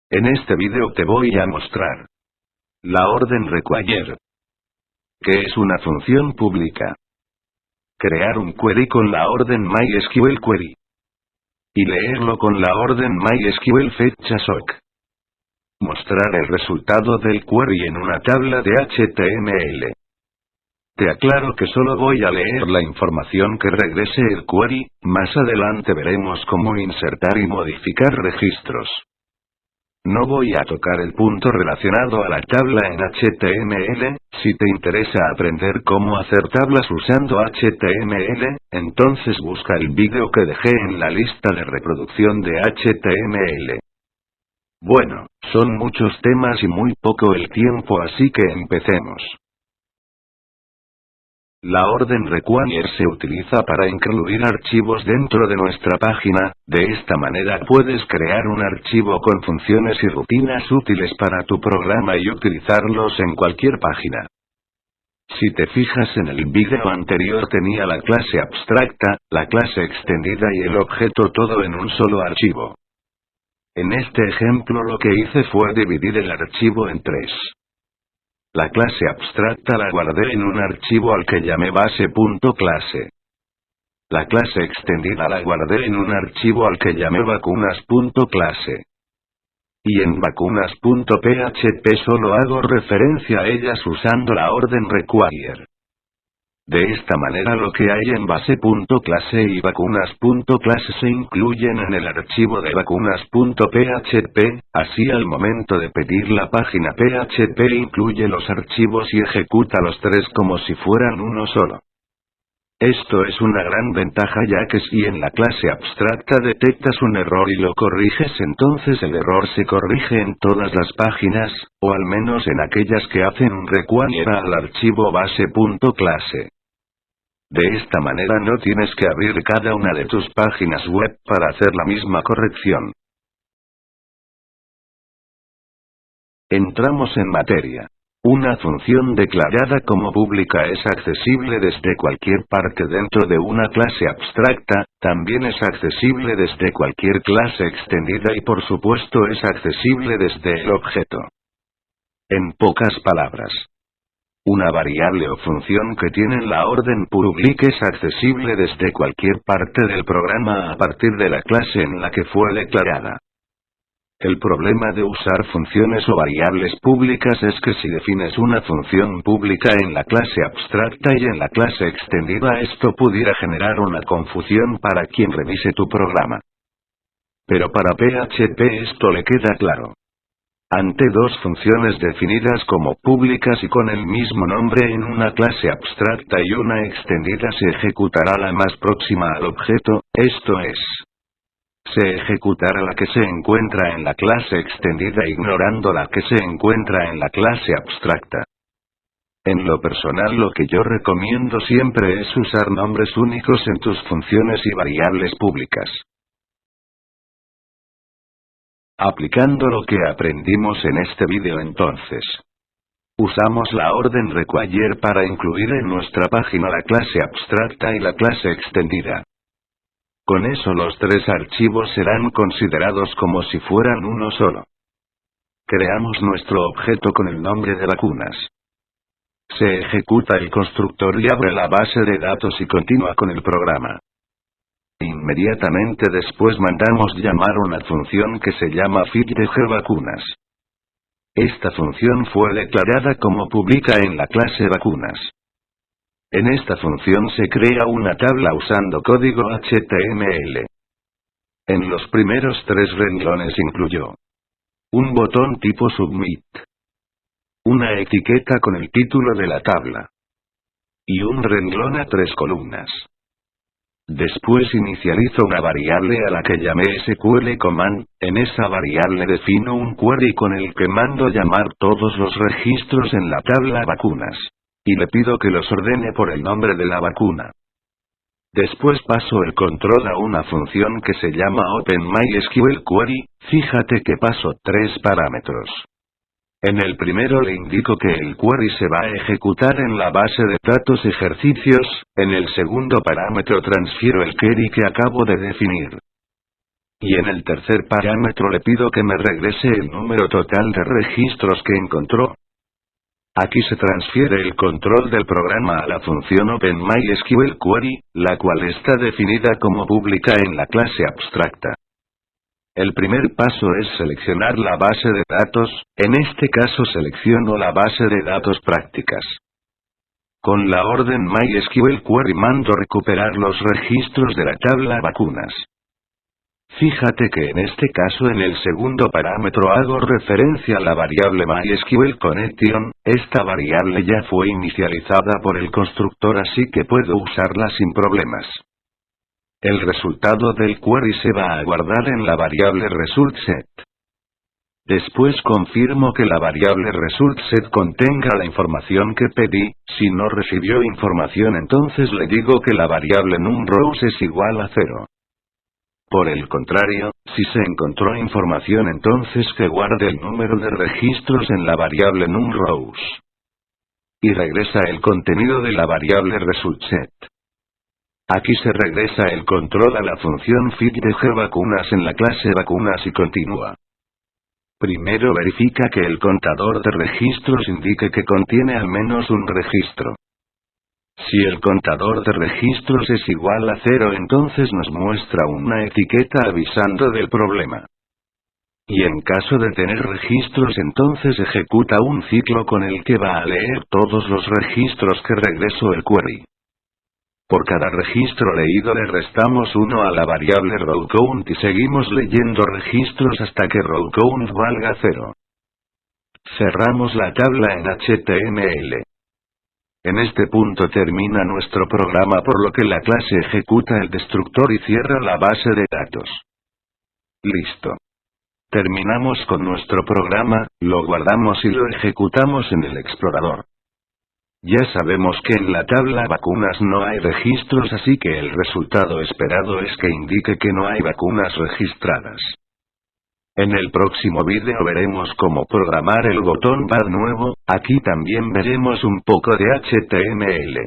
En este vídeo te voy a mostrar la orden require, que es una función pública. Crear un query con la orden MySQL query. Y leerlo con la orden MySQL fetch-assoc. Mostrar el resultado del query en una tabla de HTML. Te aclaro que solo voy a leer la información que regrese el query, más adelante veremos cómo insertar y modificar registros. No voy a tocar el punto relacionado a la tabla en HTML. Si te interesa aprender cómo hacer tablas usando HTML, entonces busca el vídeo que dejé en la lista de reproducción de HTML. Bueno, son muchos temas y muy poco el tiempo, así que empecemos. La orden require se utiliza para incluir archivos dentro de nuestra página. De esta manera puedes crear un archivo con funciones y rutinas útiles para tu programa y utilizarlos en cualquier página. Si te fijas en el vídeo anterior, tenía la clase abstracta, la clase extendida y el objeto todo en un solo archivo. En este ejemplo lo que hice fue dividir el archivo en tres. La clase abstracta la guardé en un archivo al que llamé base.clase. La clase extendida la guardé en un archivo al que llamé vacunas.clase. Y en vacunas.php solo hago referencia a ellas usando la orden require. De esta manera lo que hay en base.clase y vacunas.clase se incluyen en el archivo de vacunas.php, así al momento de pedir la página PHP incluye los archivos y ejecuta los tres como si fueran uno solo. Esto es una gran ventaja, ya que si en la clase abstracta detectas un error y lo corriges, entonces el error se corrige en todas las páginas, o al menos en aquellas que hacen un require al archivo base.clase. De esta manera no tienes que abrir cada una de tus páginas web para hacer la misma corrección. Entramos en materia. Una función declarada como pública es accesible desde cualquier parte dentro de una clase abstracta, también es accesible desde cualquier clase extendida y por supuesto es accesible desde el objeto. En pocas palabras, una variable o función que tiene la orden public es accesible desde cualquier parte del programa a partir de la clase en la que fue declarada. El problema de usar funciones o variables públicas es que si defines una función pública en la clase abstracta y en la clase extendida, esto pudiera generar una confusión para quien revise tu programa. Pero para PHP esto le queda claro. Ante dos funciones definidas como públicas y con el mismo nombre en una clase abstracta y una extendida, se ejecutará la más próxima al objeto, esto es, se ejecutará la que se encuentra en la clase extendida ignorando la que se encuentra en la clase abstracta. En lo personal, lo que yo recomiendo siempre es usar nombres únicos en tus funciones y variables públicas. Aplicando lo que aprendimos en este vídeo entonces. Usamos la orden require para incluir en nuestra página la clase abstracta y la clase extendida. Con eso los tres archivos serán considerados como si fueran uno solo. Creamos nuestro objeto con el nombre de vacunas. Se ejecuta el constructor y abre la base de datos y continúa con el programa. Inmediatamente después mandamos llamar una función que se llama fetchDegVacunas. Esta función fue declarada como pública en la clase vacunas. En esta función se crea una tabla usando código HTML. En los primeros tres renglones incluyó un botón tipo Submit, una etiqueta con el título de la tabla y un renglón a 3 columnas. Después inicializo una variable a la que llamé SQLCommand. En esa variable defino un query con el que mando llamar todos los registros en la tabla vacunas. Y le pido que los ordene por el nombre de la vacuna. Después paso el control a una función que se llama OpenMySQLQuery. Fíjate que paso 3 parámetros. En el primero le indico que el query se va a ejecutar en la base de datos ejercicios. En el segundo parámetro transfiero el query que acabo de definir. Y en el tercer parámetro le pido que me regrese el número total de registros que encontró. Aquí se transfiere el control del programa a la función OpenMySQL la cual está definida como pública en la clase abstracta. El primer paso es seleccionar la base de datos, en este caso selecciono la base de datos prácticas. Con la orden MySQL query mando recuperar los registros de la tabla vacunas. Fíjate que en este caso en el segundo parámetro hago referencia a la variable MySQL connection, esta variable ya fue inicializada por el constructor así que puedo usarla sin problemas. El resultado del query se va a guardar en la variable resultSet. Después confirmo que la variable resultSet contenga la información que pedí, si no recibió información entonces le digo que la variable numRows es igual a 0. Por el contrario, si se encontró información entonces que guarde el número de registros en la variable numRows. Y regresa el contenido de la variable resultSet. Aquí se regresa el control a la función feedDegVacunas en la clase vacunas y continúa. Primero verifica que el contador de registros indique que contiene al menos un registro. Si el contador de registros es igual a 0 entonces nos muestra una etiqueta avisando del problema. Y en caso de tener registros entonces ejecuta un ciclo con el que va a leer todos los registros que regresó el query. Por cada registro leído le restamos 1 a la variable rowCount y seguimos leyendo registros hasta que rowCount valga 0. Cerramos la tabla en HTML. En este punto termina nuestro programa por lo que la clase ejecuta el destructor y cierra la base de datos. Listo. Terminamos con nuestro programa, lo guardamos y lo ejecutamos en el explorador. Ya sabemos que en la tabla vacunas no hay registros así que el resultado esperado es que indique que no hay vacunas registradas. En el próximo vídeo veremos cómo programar el botón bar nuevo, aquí también veremos un poco de HTML.